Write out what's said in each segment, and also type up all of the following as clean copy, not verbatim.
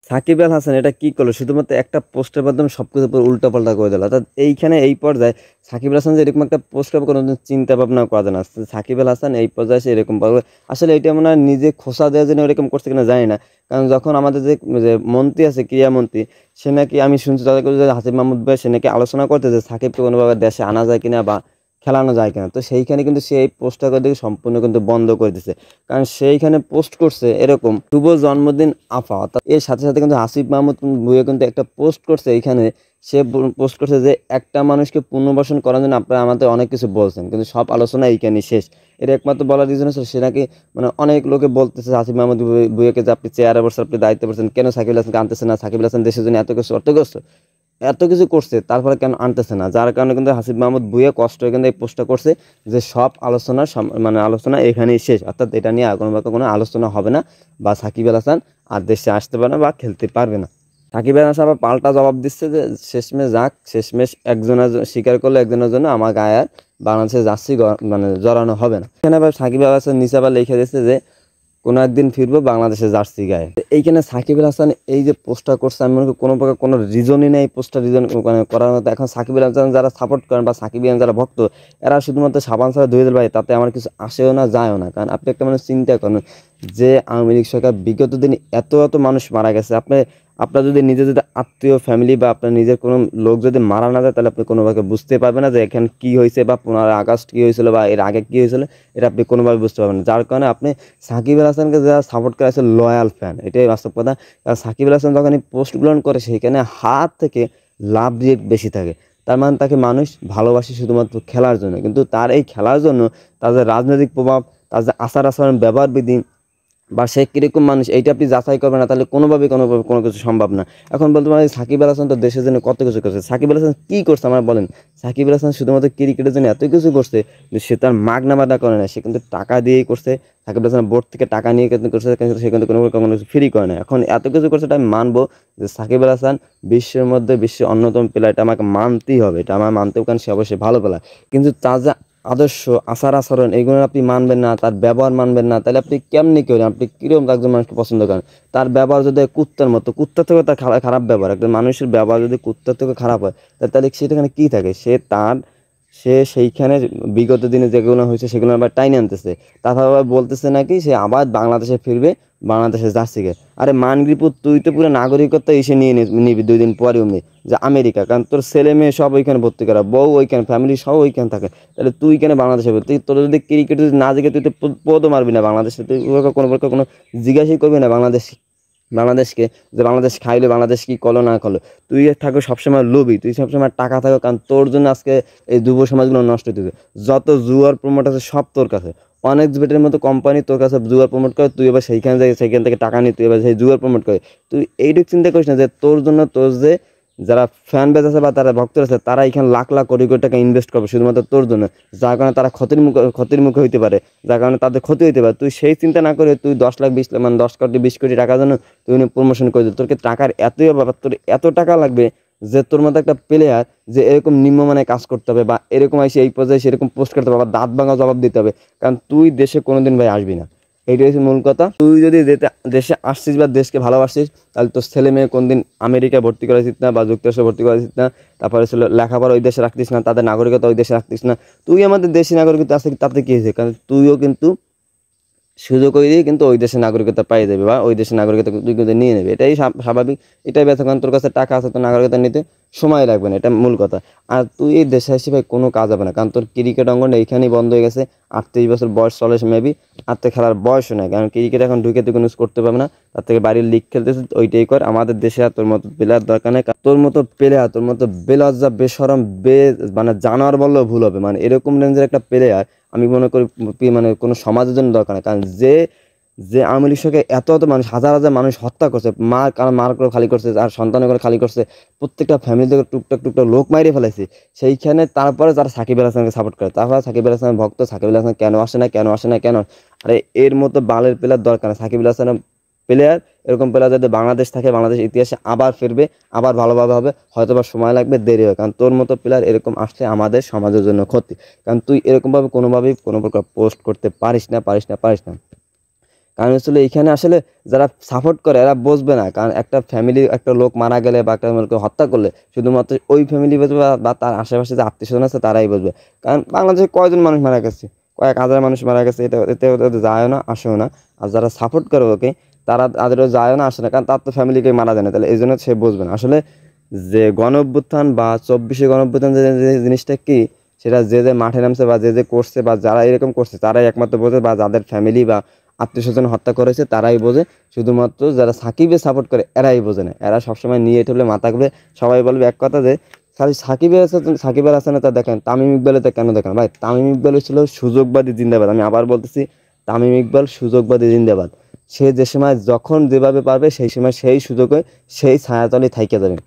সাকিব আল হাসান এটা কি করলো? শুধুমাত্র একটা পোস্টের মাধ্যমে সবকিছু পুরো উল্টাপাল্টা করে দিল। অর্থাৎ এইখানে এই পর্যায়ে সাকিব আল হাসান যে এরকম একটা পোস্ট করবে কোনোদিন চিন্তা ভাবনা করা যায় না। সাকিব আল হাসান এই পর্যায়ে এসে এরকম পারবে। আসলে এটা মনে হয় নিজে খোসা দেওয়ার জন্য এরকম করছে কিনা জানি না। কারণ যখন আমাদের যে যে মন্ত্রী আছে, ক্রীড়ামন্ত্রী, সে নাকি আমি শুনছি তাদের কাছে যে হাসিব মাহমুদ ভাই সে নাকি আলোচনা করতে যে সাকিবকে কোনোভাবে দেশে আনা যায় কিনা বা খেলানো যায় কিনা। তো সেইখানে কিন্তু সে এই পোস্টটা করে দিকে সম্পূর্ণ কিন্তু বন্ধ করে দিছে। কারণ সেইখানে পোস্ট করছে এরকম শুভ জন্মদিন আফা, অর্থাৎ এর সাথে সাথে কিন্তু আসিফ মাহমুদ ভুঁইয়া কিন্তু একটা পোস্ট করছে এইখানে। সে পোস্ট করছে যে একটা মানুষকে পুনর্বাসন করার জন্য আপনারা আমাদের অনেক কিছু বলছেন, কিন্তু সব আলোচনা এইখানে শেষ। এর একমাত্র বলার রিজন হচ্ছে সে নাকি মানে অনেক লোকে বলতেছে আসিফ মাহমুদ ভুঁইয়াকে যে আপনি চেয়ারে বসে আপনি দায়িত্ব করছেন, কেন সাকিব আল হাসানকে আনতেছেন না? সাকিব আল হাসান দেশের জন্য এত কিছু অর্থগ্রস্ত, এত কিছু করছে, তারপরে কেন আনতেছে না? যার কারণে কিন্তু হাসিব মাহমুদ ভুঁইয়া কষ্ট হয়ে কিন্তু এই পোস্টটা করছে যে সব আলোচনা মানে আলোচনা এখানেই শেষ, অর্থাৎ এটা নিয়ে আর কোনো আলোচনা হবে না, বা সাকিব আল হাসান আর দেশে আসতে পারে না বা খেলতে পারবে না। সাকিব আল হাসান আবার পাল্টা জবাব দিচ্ছে যে শেষমেশ যাক, শেষমেশ একজনের স্বীকার করলো একজনের জন্য আমার গায়ে আর বাংলাদেশের জার্সি মানে জড়ানো হবে না। এখানে আবার সাকিব আল হাসান নিচে আবার লিখে দিচ্ছে যে কোনো একদিন ফিরবো বাংলাদেশের জার্সি গায়ে। এইখানে সাকিব আল হাসান এই যে পোস্টটা করছে, আমি মনে করি কোনো প্রকার কোনো রিজনই নেই পোস্টটা রিজন মানে করার মতো। এখন সাকিব আল হাসান যারা সাপোর্ট করেন বা সাকিব আল যারা ভক্ত, এরা শুধুমাত্র সাবান ছাড়া ধুয়ে দিল ভাই, তাতে আমার কিছু আসেও না যায়ও না। কারণ আপনি একটা মানে চিন্তা করেন যে আওয়ামী লীগ সরকার বিগত দিন এত এত মানুষ মারা গেছে, আপনার যদি নিজের যদি আত্মীয় ফ্যামিলি বা আপনার নিজের কোনো লোক যদি মারা না যায়, তাহলে আপনি কোনোভাবে বুঝতে পারবেন না যে এখানে কি হয়েছে বা 15 আগস্ট কি হয়েছিল বা এর আগে কি হয়েছিল, এটা আপনি কোনোভাবে বুঝতে পারবেন না। যার কারণে আপনি সাকিব আল হাসানকে যারা সাপোর্ট করে আছে লয়াল ফ্যান, এটাই বাস্তব কথা। কারণ সাকিব আল হাসান যখন এই পোস্টগুলো করে সেখানে হাত থেকে লাভ রেট বেশি থাকে। তার মানে তাকে মানুষ ভালোবাসে শুধুমাত্র খেলার জন্য, কিন্তু তার এই খেলার জন্য তার যে রাজনৈতিক প্রভাব, তার যে আচার আচরণ, ব্যবহার বিধি বা সে কিরকম মানুষ, এইটা আপনি যাচাই করবেন না, তাহলে কোনোভাবে কোনো কিছু সম্ভব না। এখন বলতে পারেন সাকিব আল হাসান তো দেশের জন্য কত কিছু করছে। সাকিব আল হাসান কি করছে আমার বলেন? সাকিব আল হাসান শুধুমাত্র ক্রিকেটের জন্য এত কিছু করছে, কিন্তু সে তার মাগনা বাধা করে না, সে কিন্তু টাকা দিয়েই করছে। সাকিব আল হাসান বোর্ড থেকে টাকা নিয়ে কিন্তু করছে, কিন্তু সে কিন্তু কোনো কিছু ফ্রি করে না। এখন এত কিছু করছে, এটা আমি মানবো যে সাকিব আল হাসান বিশ্বের অন্যতম প্লেয়ার, এটা আমাকে মানতেই হবে, এটা আমার মানতেও, কারণ সে অবশ্যই ভালো প্লেয়ার। কিন্তু তার যে আদর্শ, আচার আচরণ, এইগুলো আপনি মানবেন না, তার ব্যবহার মানবেন না, তাহলে আপনি কেমনি করেন? আপনি কিরকম একজন মানুষকে পছন্দ করেন? তার ব্যবহার যদি কুত্তার মতো, কুত্তার থেকে তার খারাপ ব্যবহার, একজন মানুষের ব্যবহার যদি কুত্তার থেকে খারাপ হয়, তাহলে সেখানে কি থাকে? সে সেইখানে বিগত দিনে যেগুলো হয়েছে সেগুলো আবার টাইনে আনতেছে। তারপর আবার বলতেছে নাকি সে আবার বাংলাদেশে ফিরবে, বাংলাদেশে যাচ্ছিগে। আরে মানগিপুর, তুই তো পুরো নাগরিকত্ব এসে নিয়ে নিবি 2 দিন পরে অমনি যে আমেরিকা, কারণ তোর ছেলে মেয়ে সব ওইখানে ভর্তি করা, বউ ওইখানে, ফ্যামিলি সব ওইখানে থাকে। তাহলে তুই কেন বাংলাদেশে তুই তোর যদি ক্রিকেট যদি না জিগে তুই তো পদও মারবি না বাংলাদেশে, তুই কোনো প্রকার কোনো জিজ্ঞাসাই করবি না বাংলাদেশকে যে বাংলাদেশ খাইলো, বাংলাদেশ কি করলো না করলো। তুই থাকো সবসময় লোভী, তুই সবসময় টাকা থাকো, কারণ তোর জন্য আজকে এই যুব সমাজগুলো নষ্ট হইতেছে। যত জুয়ার প্রমোট আছে সব তোর কাছে, অনেক বেটের মতো কোম্পানি তোর কাছে জুয়ার প্রমোট করে, তুই এবার সেইখান থেকে টাকা নিয়ে তুই এবার সেই জুয়ার প্রমোট করে। তুই এইটুকু চিন্তা করিস না যে তোর জন্য তোর যে যারা ফ্যান বেস আছে বা তারা ভক্ত আছে, তারা এখানে লাখ লাখ কোটি কোটি টাকা ইনভেস্ট করবে শুধুমাত্র তোর জন্য, যার কারণে তারা ক্ষতির মুখে হইতে পারে, যার কারণে তাদের ক্ষতি হইতে পারে। তুই সেই চিন্তা না করে তুই 10 লাখ 20 লাখ মানে 10 কোটি 20 কোটি টাকার জন্য তুই প্রমোশন করে দিল। তোর টাকার এতই অভাব, তোর এত টাকা লাগবে যে তোর মতো একটা প্লেয়ার যে এরকম নিম্নমানের কাজ করতে হবে বা এরকম এসে এই পর্যায়ে সেরকম পোস্ট করতে হবে, বা দাঁত ভাঙা জবাব দিতে হবে, কারণ তুই দেশে কোনোদিন ভাই আসবি না। এইটাই হচ্ছে মূল কথা। তুই যদি দেশে আসছিস বা দেশকে ভালোবাসিস, তাহলে তোর ছেলে মেয়ে কোনদিন আমেরিকায় ভর্তি করাইছিস না বা যুক্তরাষ্ট্রে ভর্তি করাইছিস না। তারপরে ছিল লেখাপড়া ওই দেশে রাখতিস না, তাদের নাগরিকতা ওই দেশে রাখতিস না। তুই আমাদের দেশি নাগরিকতা আছে, তাতে কি হয়েছে? কারণ তুইও কিন্তু সুযোগ ওই দিয়ে কিন্তু ওই দেশের নাগরিকতা পাই যাবে বা ওই দেশের নাগরিকতা তুই কিন্তু নিয়ে নেবে, এটাই স্বাভাবিক, এটাই ব্যথা। কারণ তোর কাছে টাকা আছে, তোর নাগরিকতা নিতে সময় লাগবে না, এটা মূল কথা। আর তুই এই দেশে হিসেবে কোনো কাজ হবে না, কারণ তোর ক্রিকেট অঙ্গন এইখানেই বন্ধ হয়ে গেছে। 38 বছর বয়স চলে মেবি, আর তো খেলার বয়সও নাই, কারণ ক্রিকেট এখন ঢুকে তুই কোনো করতে পারবে না। তার থেকে বাড়ির লিগ খেলতেছে, ওইটাই কর। আমাদের দেশে আর তোর মতো প্লেয়ার দরকার নেই। তোর মতো প্লেয়ার, তোর মতো বেলজ্জা বেশরম মানে জানোয়ার বললেও ভুল হবে, মানে এরকম রেঞ্জের একটা প্লেয়ার আমি মনে করি মানে কোনো সমাজের জন্য দরকার নেই। কারণ যে যে আওয়ামী লীগ সরকার এত এত মানুষ, হাজার হাজার মানুষ হত্যা করছে, মার করে খালি করছে, আর সন্তানের করে খালি করছে, প্রত্যেকটা ফ্যামিলি থেকে টুকটাক টুকটাক লোক মাইরে ফেলাইছে, সেইখানে তারপরে যারা সাকিব আল হাসানকে সাপোর্ট করে, তারপরে সাকিব আল হাসানের ভক্ত, সাকিব আল হাসান কেন আসে না, কেন আসে না, কেন? আরে এর মতো বালের প্লেয়ার দরকার না। সাকিব আল হাসানের প্লেয়ার, এরকম প্লেয়ার যদি বাংলাদেশ থাকে, বাংলাদেশ ইতিহাসে আবার ফিরবে, আবার ভালোভাবে হবে, হয়তো বা সময় লাগবে, দেরি হবে। কারণ তোর মতো প্লেয়ার এরকম আসলে আমাদের সমাজের জন্য ক্ষতি। কারণ তুই এরকমভাবে কোনোভাবেই কোনো প্রকার পোস্ট করতে পারিস না। কারণ হচ্ছিল এইখানে আসলে যারা সাপোর্ট করে এরা বুঝবে না, কারণ একটা ফ্যামিলি একটা লোক মারা গেলে বা একটা লোককে হত্যা করলে শুধুমাত্র ওই ফ্যামিলি বুঝবে বা তার আশেপাশে যে আত্মীয় স্বজন আছে তারাই বুঝবে। কারণ বাংলাদেশে কয়জন মানুষ মারা গেছে, কয়েক হাজার মানুষ মারা গেছে, এতে ওদের যায়ও না আসেও না। আর যারা সাপোর্ট করে ওকে তারা তাদেরও যায়ও না আসে না, কারণ তার তো ফ্যামিলিকে মারা যায় না, তাহলে এই জন্য সে বুঝবে না আসলে যে গণ অভ্যুত্থান বা 24শে গণ অভ্যুত্থান যে জিনিসটা কি, সেটা যে মাঠে নামছে বা যে করছে বা যারা এরকম করছে তারাই একমাত্র বোঝে, বা যাদের ফ্যামিলি বা আত্মীয় স্বজন হত্যা করেছে তারাই বোঝে। শুধুমাত্র যারা সাকিবের সাপোর্ট করে এরাই বোঝে না, এরা সবসময় নিয়ে ঠেলে মাথা ঘুরে। সবাই বলবে এক কথা যে খালি সাকিবের হাসানে তা দেখেন, তামিম ইকবালে তা কেন দেখেন? ভাই তামিম ইকবাল ছিল সুযোগবাদী জিন্দাবাদ। আমি আবার বলতেছি, তামিম ইকবাল সুযোগবাদী জিন্দাবাদ। সে যে সময় যখন যেভাবে পারবে সেই সময় সেই সুযোগে সেই ছায়াতলে থাইকে যাবে।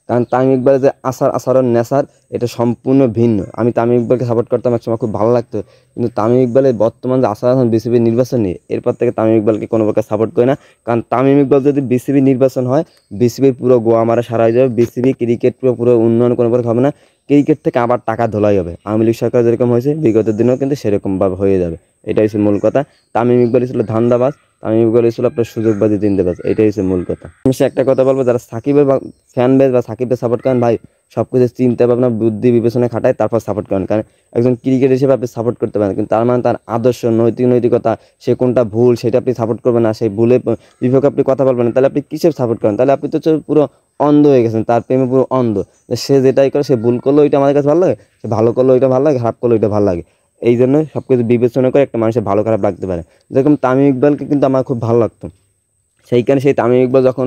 কারণ তামিম ইকবালের যে আচরণ নেশার এটা সম্পূর্ণ ভিন্ন। আমি তামিম ইকবালকে সাপোর্ট করতাম, এক সময় খুব ভালো লাগতো, কিন্তু তামিম ইকবালের বর্তমান যে আচরণ বিসিবির নির্বাচন নিয়ে, এরপর থেকে তামিম ইকবালকে কোনো প্রকার সাপোর্ট করি না। কারণ তামিম ইকবাল যদি বিসিবি নির্বাচন হয়, বিসিবির পুরো গোয়া মারা সারা হয়ে যাবে, বিসিবি ক্রিকেট পুরো উন্নয়ন কোনো প্রকার হবে না, ক্রিকেট থেকে আবার টাকা ধোলাই হবে। আওয়ামী লীগ সরকার যেরকম হয়েছে বিগত দিনেও কিন্তু সেরকমভাবে হয়ে যাবে। এটাই হচ্ছে মূল কথা। তামিম ইকবাল ছিল ধান্দাবাজ, তামিম ইকবাল ছিল আপনার সুযোগবাদী জিন্দাবাজ, এটাই হচ্ছে মূল কথা। আমি সে একটা কথা বলবো, যারা সাকিবের ফ্যান বেস বা সাকিবকে সাপোর্ট করেন, ভাই সব কিছু চিন্তা ভাবনা বুদ্ধি বিবেচনা খাটায় তারপর সাপোর্ট করেন। কারণ একজন ক্রিকেট হিসেবে আপনি সাপোর্ট করতে পারেন, কিন্তু তার মানে তার আদর্শ নৈতিকতা সে কোনটা ভুল সেটা আপনি সাপোর্ট করবেন না, সেই ভুলে বিপক্ষে আপনি কথা বলবেন না, তাহলে আপনি কিসের সাপোর্ট করেন? তাহলে আপনি তো পুরো অন্ধ হয়ে গেছেন, তার প্রেমে পুরো অন্ধ। সে যেটাই করে, সে ভুল করলো ওইটা আমাদের কাছে ভালো লাগে, সে ভালো করলো ওইটা ভালো লাগে, খারাপ করলো ওইটা ভালো লাগে। এই জন্য সব কিছু বিবেচনা করে একটা মানুষের ভালো খারাপ লাগতে পারে। যেরকম তামিম ইকবালকে কিন্তু আমার খুব ভালো লাগতো, সেইখানে সেই তামিম ইকবাল যখন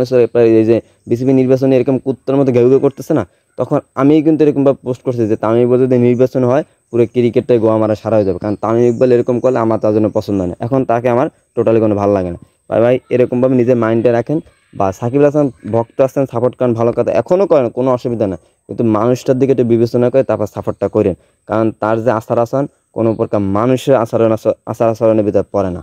এই যে বিসিবি নির্বাচনে এরকম কুত্তার মতো ঘেউ ঘেউ করতেছে না, তখন আমি কিন্তু এরকমভাবে পোস্ট করছি যে তামিম ইকবাল যদি নির্বাচন হয় পুরো ক্রিকেটটাই গোয়া মারা সারা হয়ে যাবে। কারণ তামিম ইকবাল এরকম করলে আমার তার জন্য পছন্দ হয় না, এখন তাকে আমার টোটালি কোনো ভালো লাগে না। ভাই ভাই এরকমভাবে নিজের মাইন্ডে রাখেন। বা সাকিব আল হাসান ভক্ত আসছেন, সাপোর্ট করেন, ভালো কথা, এখনও করেন, কোনো অসুবিধা নেই, কিন্তু মানুষটার দিকে একটু বিবেচনা করে তারপর সাপোর্টটা করেন। কারণ তার যে আচার আচরণ কোনো প্রকার মানুষের আচার আচরণের ভিতরে পড়ে না।